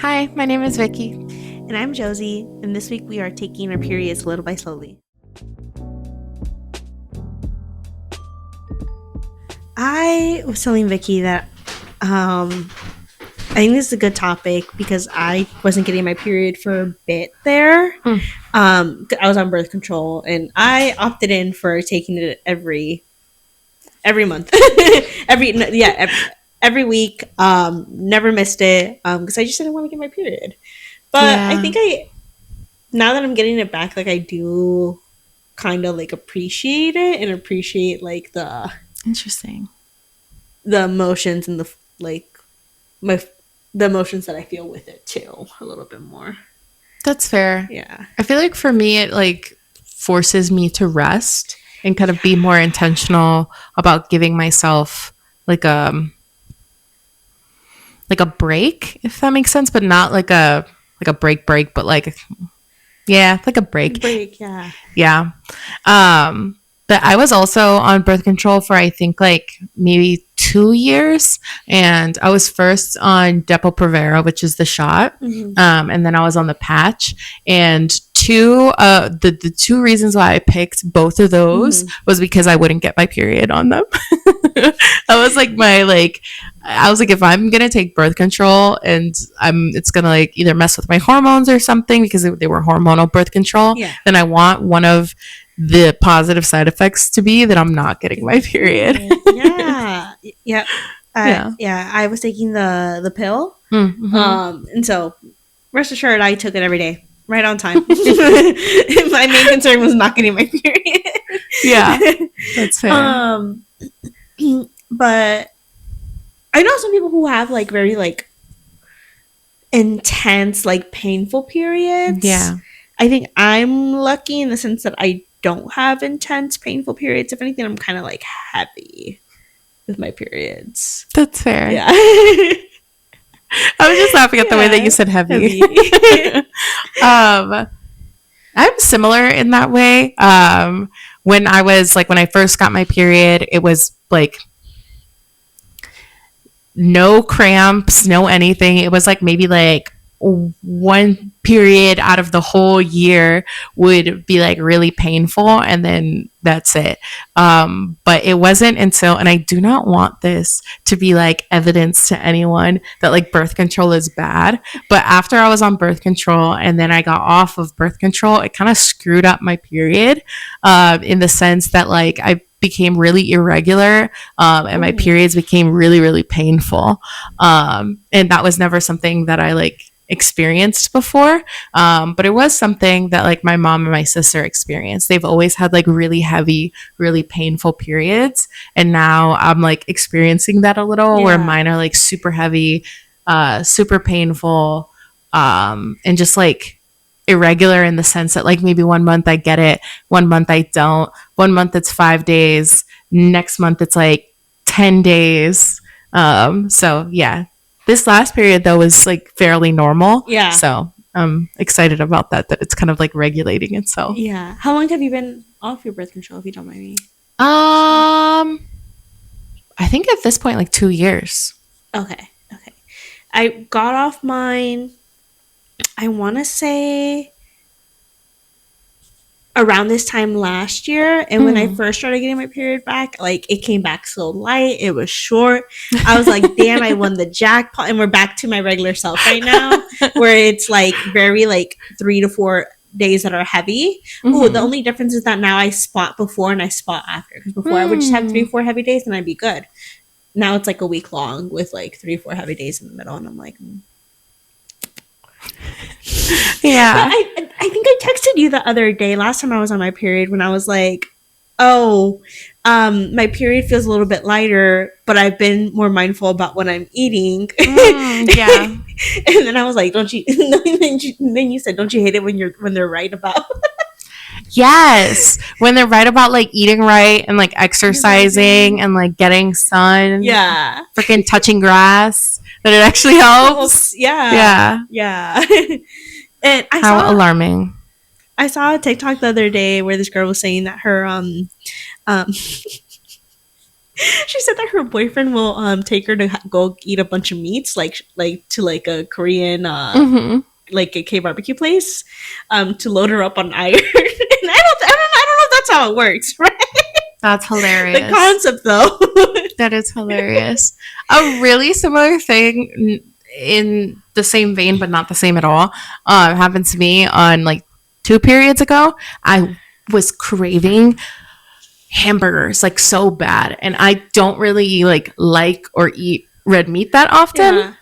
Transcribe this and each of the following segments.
Hi, my name is Vicky. And I'm Josie, and this week we are taking our periods little by slowly. I was telling Vicky that I think this is a good topic because I wasn't getting my period for a bit there. I was on birth control, and I opted in for taking it every month, every week. Never missed it because I just didn't want to get my period. But I think now that I'm getting it back, like I do kind of like appreciate it and appreciate like the emotions and the emotions that I feel with it too a little bit more. That's fair. Yeah. I feel like for me, it like forces me to rest and kind of be more intentional about giving myself like a break, if that makes sense, but not like a break, but like a break. Yeah. But I was also on birth control for I think like maybe 2 years, and I was first on Depo-Provera, which is the shot, and then I was on the patch. And the two reasons why I picked both of those was because I wouldn't get my period on them. I was like, if I'm gonna take birth control and it's gonna like either mess with my hormones or something because they were hormonal birth control, then I want one of the positive side effects to be that I'm not getting my period. I was taking the pill, and so rest assured, I took it every day, right on time. My main concern was not getting my period. Yeah, that's fair. But I know some people who have like very like intense, like painful periods. Yeah, I think I'm lucky in the sense that I don't have intense, painful periods. If anything, I'm kind of like heavy with my periods. That's fair. Yeah. I was just laughing at the way that you said heavy. I'm similar in that way. When I first got my period, it was like no cramps, no anything. It was like maybe like one period out of the whole year would be like really painful, and then that's it. But it wasn't until, and I do not want this to be like evidence to anyone that like birth control is bad, but after I was on birth control and then I got off of birth control, it kind of screwed up my period, in the sense that like I became really irregular, and my periods became really, really painful. And that was never something that I like experienced before, but it was something that like my mom and my sister experienced. They've always had like really heavy, really painful periods, and now I'm like experiencing that a little, where mine are like super heavy, super painful, and just like irregular in the sense that like maybe 1 month I get it, 1 month I don't, 1 month it's 5 days, next month it's like 10 days. So yeah, this last period though was like fairly normal. Yeah. So I'm excited about that it's kind of like regulating itself. Yeah. How long have you been off your birth control, if you don't mind me? I think at this point like 2 years. Okay. I got off mine, I want to say around this time last year, and when I first started getting my period back, like it came back so light, it was short. I was like, damn, I won the jackpot, and we're back to my regular self right now, where it's like very like 3 to 4 days that are heavy. The only difference is that now I spot before and I spot after, because before I would just have 3 or 4 heavy days and I'd be good. Now it's like a week long with like 3 or 4 heavy days in the middle, and I'm like, yeah. But I think I texted you the other day, last time I was on my period, when I was like, my period feels a little bit lighter, but I've been more mindful about what I'm eating. Yeah. And then I was like, don't you? Then you said, don't you hate it when they're right about? Yes, when they're right about like eating right and like exercising and like getting sun. Yeah. Freaking touching grass. That it actually helps. Yeah. And how alarming. I saw a TikTok the other day where this girl was saying that her She said that her boyfriend will take her to go eat a bunch of meats, like to like a Korean Mm-hmm. like a K barbecue place, to load her up on iron. And I don't know if that's how it works, right? That's hilarious. The concept, though. That is hilarious. A really similar thing in the same vein, but not the same at all, happened to me on like 2 periods ago. I was craving hamburgers like so bad, and I don't really like or eat red meat that often. Yeah.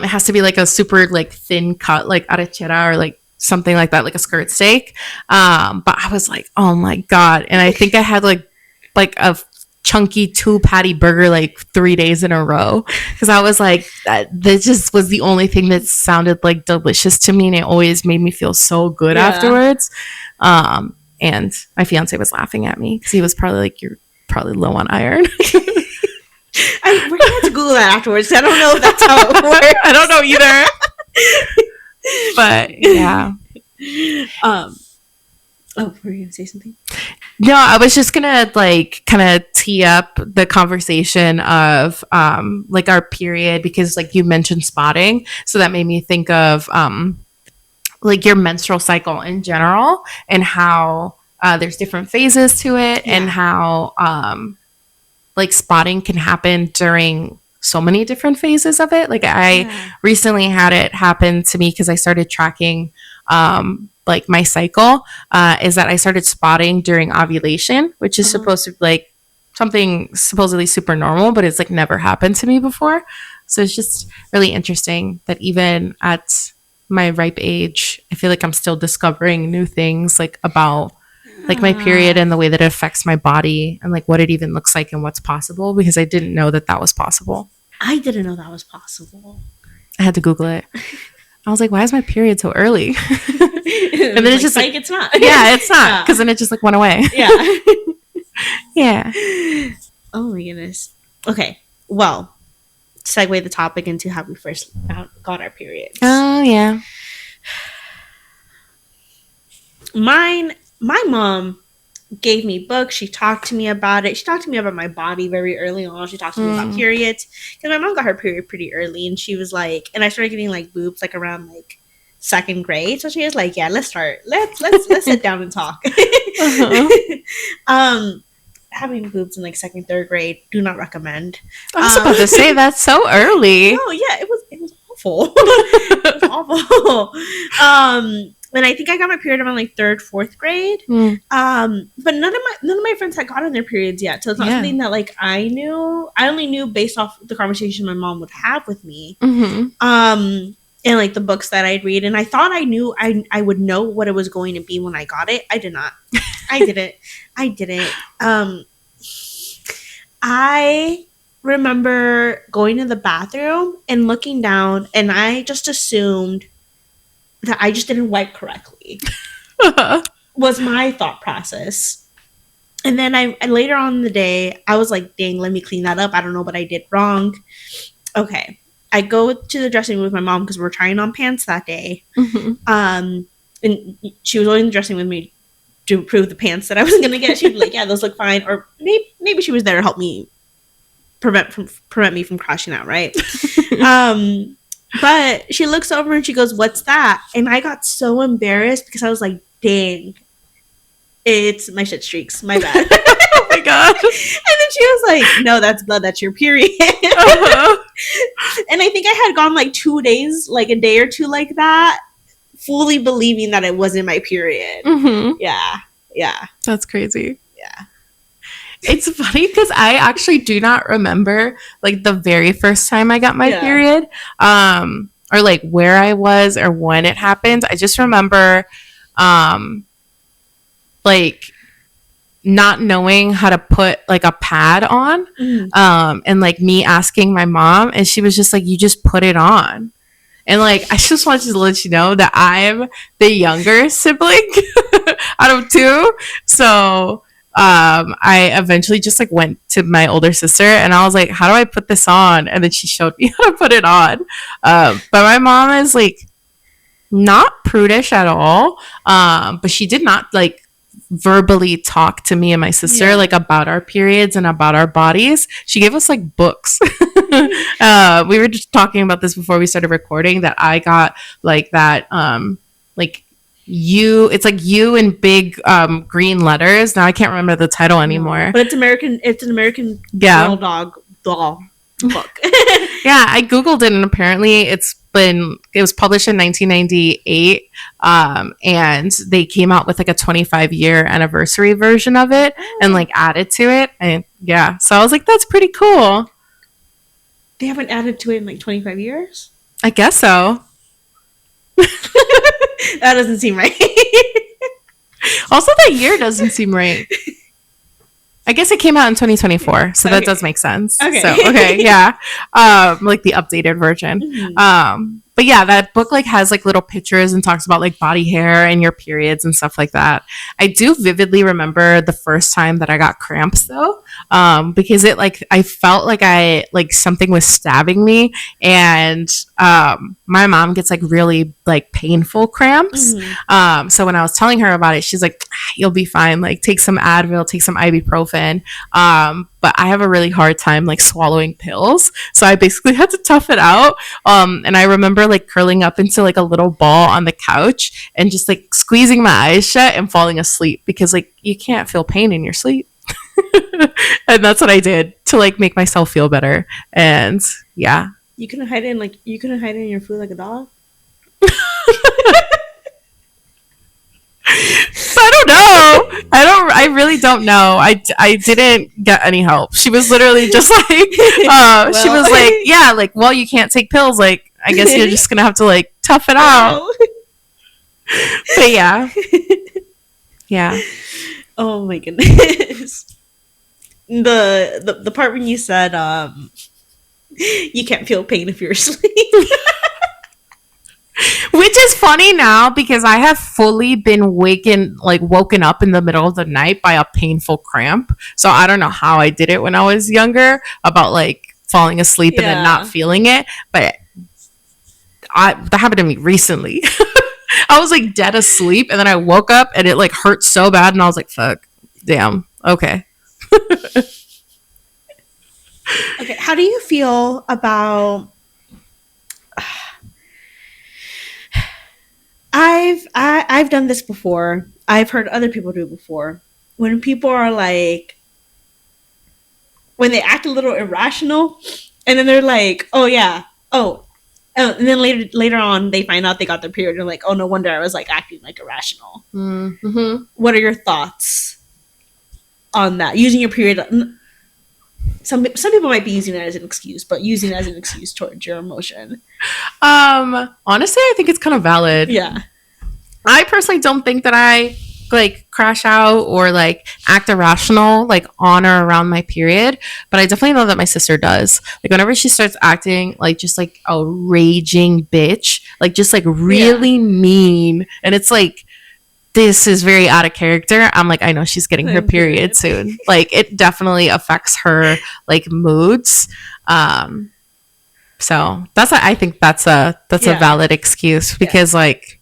It has to be like a super like thin cut, like arrachera or like something like that, like a skirt steak. But I was like, oh my god! And I think I had like a chunky 2 patty burger like 3 days in a row because I was like, this just was the only thing that sounded like delicious to me, and it always made me feel so good afterwards. And my fiance was laughing at me because he was probably like, you're probably low on iron. We're gonna have to Google that afterwards. I don't know if that's how it works. I don't know either. But yeah. Oh, were you gonna say something? No, I was just gonna like kind of tee up the conversation of like our period, because like you mentioned spotting, so that made me think of like your menstrual cycle in general, and how there's different phases to it, and how like spotting can happen during so many different phases of it. Like I recently had it happen to me because I started tracking like my cycle, is that I started spotting during ovulation, which is supposed to be like something supposedly super normal, but it's like never happened to me before. So it's just really interesting that even at my ripe age, I feel like I'm still discovering new things like about like my period and the way that it affects my body, and like what it even looks like and what's possible, because I didn't know that that was possible. I didn't know that was possible. I had to Google it. I was like, why is my period so early? And then it's just like, it's not. Yeah, it's not, because then it just like went away. Yeah. Yeah. Oh my goodness. Okay. Well, segue the topic into how we first got our periods. Oh yeah. My mom gave me books. She talked to me about it. She talked to me about my body very early on. She talked to me about periods, because my mom got her period pretty early, and she was like, and I started getting like boobs like around like 2nd grade. So she was like, yeah, let's start. Let's sit down and talk. Having boobs in like 2nd, 3rd grade, do not recommend. I was about to say that's so early. Oh yeah, it was awful. It was awful. And I think I got my period around like 3rd, 4th grade. But none of my friends had gotten their periods yet, so it's not something that like I knew. I only knew based off the conversation my mom would have with me, and like the books that I'd read. And I thought I knew I would know what it was going to be when I got it. I did not. I didn't. I remember going to the bathroom and looking down, and I just assumed that I just didn't wipe correctly. Was my thought process. And then I later on in the day, I was like, dang, let me clean that up. I don't know what I did wrong. Okay. I go to the dressing room with my mom because we're trying on pants that day. And she was only in the dressing room with me to prove the pants that I was going to get. She'd be like, yeah, those look fine. Or maybe she was there to help me prevent me from crashing out, right? But she looks over and she goes, what's that? And I got so embarrassed because I was like, dang, it's my shit streaks. My bad. Oh my god. And then she was like, no, that's blood. That's your period. And I think I had gone like 2 days, like a day or two like that, fully believing that it wasn't my period. Yeah. That's crazy. Yeah. It's funny because I actually do not remember like the very first time I got my period, or like where I was or when it happened. I just remember like not knowing how to put like a pad on, and like me asking my mom, and she was just like, you just put it on. And like, I just wanted to let you know that I'm the younger sibling out of 2. So I eventually just like went to my older sister, and I was like, how do I put this on? And then she showed me how to put it on. But my mom is like not prudish at all. But she did not like verbally talk to me and my sister like about our periods and about our bodies. She gave us like books. We were just talking about this before we started recording, that I got like that like it's like you in big green letters. Now I can't remember the title anymore. But it's an American Yeah. girl dog doll book. Yeah, I googled it and apparently it was published in 1998, and they came out with like a 25-year anniversary version of it and like added to it. And yeah, so I was like, that's pretty cool. They haven't added to it in like 25 years? I guess so. That doesn't seem right. Also, that year doesn't seem right. I guess it came out in 2024, so that Okay. does make sense. Okay. So, okay, yeah. Like the updated version. Mhm. But yeah, that book like has like little pictures and talks about like body hair and your periods and stuff like that. I do vividly remember the first time that I got cramps though, because it like I felt like I like something was stabbing me, and my mom gets like really like painful cramps. Mhm. So when I was telling her about it, she's like, "You'll be fine. Like take some Advil, take some ibuprofen." But I have a really hard time like swallowing pills, so I basically had to tough it out. And I remember like curling up into like a little ball on the couch and just like squeezing my eyes shut and falling asleep, because like you can't feel pain in your sleep. And that's what I did to like make myself feel better. And yeah. You couldn't hide it in your food like a dog? I don't know. I really don't know. I didn't get any help. She was literally just like, she was like, yeah, like, well, you can't take pills. Like, I guess you're just going to have to like tough it out. But yeah. Yeah. Oh my goodness. The part when you said you can't feel pain if you're asleep. Which is funny now because I have fully been woken up in the middle of the night by a painful cramp. So I don't know how I did it when I was younger about like falling asleep and then not feeling it. But that happened to me recently. I was like dead asleep and then I woke up and it like hurt so bad and I was like, fuck, damn, okay. Okay, how do you feel about I've done this before. I've heard other people do it before. When people are like, when they act a little irrational, and then they're like, "Oh yeah, and then later on they find out they got their period, and they're like, "Oh, no wonder I was like acting like irrational." Mm-hmm. What are your thoughts on that? Using your period. Some people might be using it as an excuse, but using it as an excuse towards your emotion. Honestly, I think it's kind of valid. Yeah. I personally don't think that I like crash out or like act irrational like on or around my period, but I definitely know that my sister does. Like whenever she starts acting like just like a raging bitch, like just like really mean, and it's like this is very out of character, I'm like, I know she's getting her period soon. Like it definitely affects her like moods. So I think that's a valid excuse because like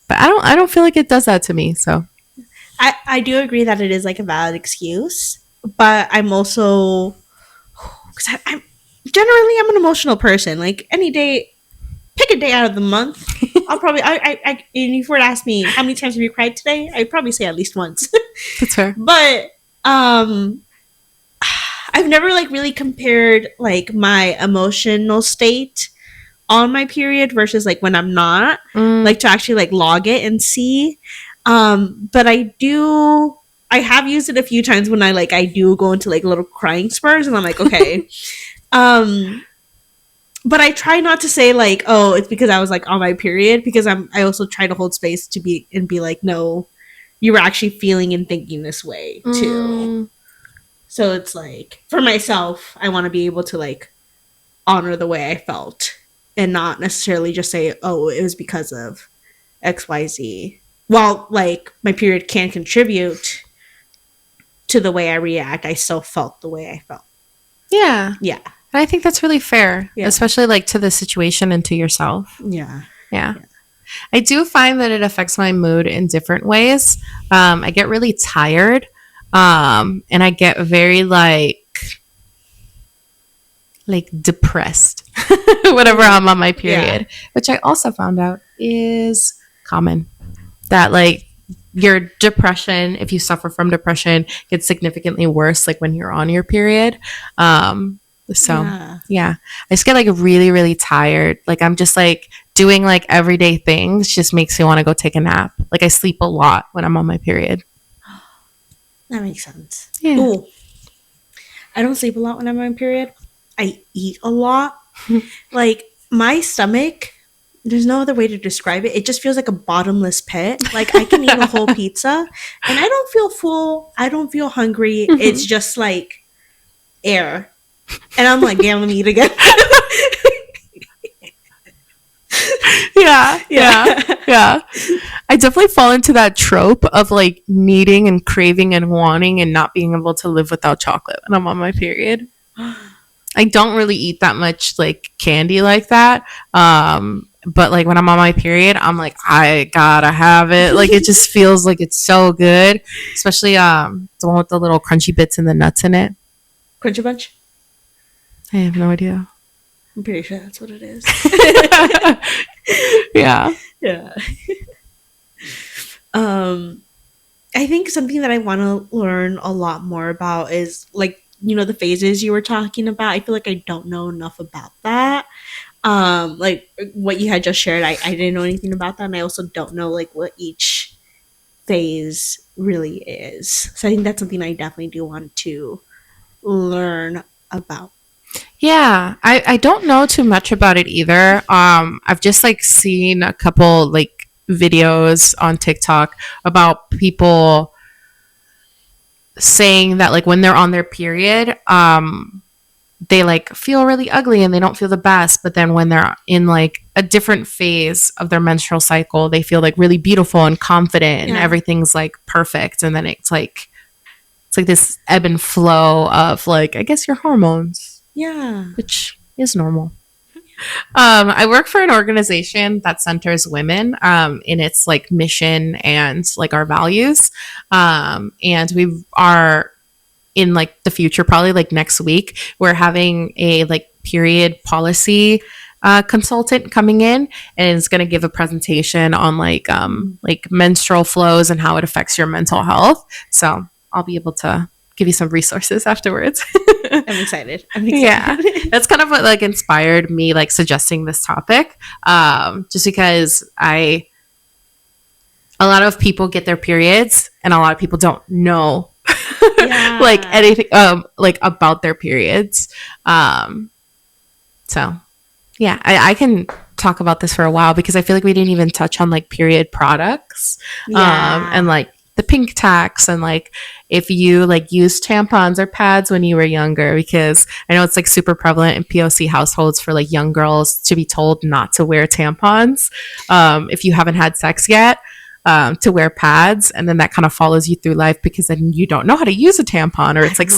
but I don't feel like it does that to me. So I do agree that it is like a valid excuse, but I'm also because I'm generally I'm an emotional person. Like any day, pick a day out of the month. I'll probably and if you were to ask me how many times have you cried today, I'd probably say at least once. That's fair. But I've never like really compared like my emotional state on my period versus like when I'm not, like to actually like log it and see. But I have used it a few times when I do go into like little crying spurs and I'm like, okay. But I try not to say like, oh, it's because I was like on my period, because I also try to hold space to be like, no, you were actually feeling and thinking this way too. So it's like for myself, I want to be able to like honor the way I felt and not necessarily just say, oh, it was because of XYZ. While like my period can contribute to the way I react, I still felt the way I felt. Yeah. Yeah. And I think that's really fair, especially like to the situation and to yourself. Yeah. Yeah. I do find that it affects my mood in different ways. I get really tired, and I get very like depressed whenever I'm on my period, which I also found out is common. That like your depression, if you suffer from depression, gets significantly worse like when you're on your period. So yeah, I just get like really, really tired. Like I'm just like doing like everyday things just makes me want to go take a nap. Like I sleep a lot when I'm on my period. That makes sense. Yeah. Ooh. I don't sleep a lot when I'm on my period. I eat a lot. Like my stomach, there's no other way to describe it. It just feels like a bottomless pit. Like I can eat a whole pizza and I don't feel full. I don't feel hungry. It's just like air. And I'm like, damn, let me eat again. Yeah. I definitely fall into that trope of like needing and craving and wanting and not being able to live without chocolate when I'm on my period. I don't really eat that much like candy like that. But like when I'm on my period, I'm like, I gotta have it. Like it just feels like it's so good. Especially the one with the little crunchy bits and the nuts in it. Crunchy Bunch? I have no idea. I'm pretty sure that's what it is. Yeah. I think something that I want to learn a lot more about is like, you know, the phases you were talking about. I feel like I don't know enough about that. Like what you had just shared, I didn't know anything about that, and I also don't know like what each phase really is. So I think that's something I definitely do want to learn about. Yeah, I don't know too much about it either. I've just like seen a couple like videos on TikTok about people saying that like when they're on their period, they like feel really ugly and they don't feel the best, but then when they're in like a different phase of their menstrual cycle, they feel like really beautiful and confident and everything's like perfect, and then it's like this ebb and flow of like I guess your hormones. Yeah. Which is normal. I work for an organization that centers women in its like mission and like our values. And we are in like the future, probably like next week, we're having a like period policy consultant coming in, and is going to give a presentation on like menstrual flows and how it affects your mental health. So I'll be able to give you some resources afterwards. I'm excited. Yeah, that's kind of what like inspired me like suggesting this topic, just because a lot of people get their periods and a lot of people don't know like anything like about their periods. So yeah, I can talk about this for a while because I feel like we didn't even touch on like period products and like the pink tax and like if you like use tampons or pads when you were younger, because I know it's like super prevalent in POC households for like young girls to be told not to wear tampons if you haven't had sex yet, to wear pads, and then that kind of follows you through life because then you don't know how to use a tampon, or it's like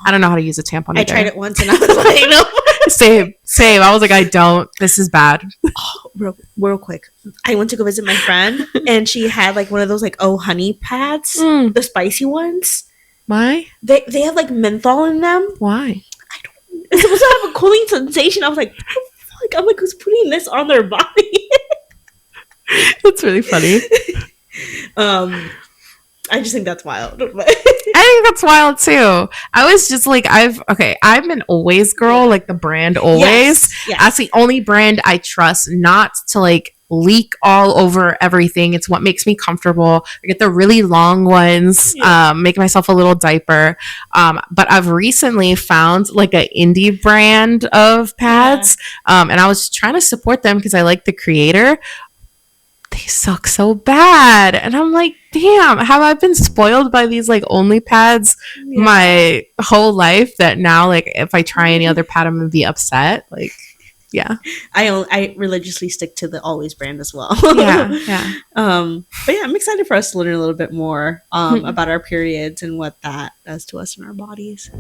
I don't know how to use a tampon. I tried it once and I was like, no. Same. I was like, I don't. This is bad. Oh, real quick. I went to go visit my friend, and she had like one of those like honey pads, the spicy ones. Why? They have like menthol in them. Why? I don't. It's supposed to have a cooling sensation. I was like, what the fuck? I'm like, who's putting this on their body? That's really funny. I just think that's wild. I think that's wild too. I was just like, I'm an Always girl, like the brand Always. Yes. That's the only brand I trust not to like leak all over everything. It's what makes me comfortable. I get the really long ones, make myself a little diaper. But I've recently found like an indie brand of pads, and I was trying to support them because I like the creator. They suck so bad, and I'm like, damn, have I been spoiled by these like only pads my whole life that now like if I try any other pad I'm gonna be upset? Like, yeah, I religiously stick to the Always brand as well. But yeah, I'm excited for us to learn a little bit more about our periods and what that does to us in our bodies.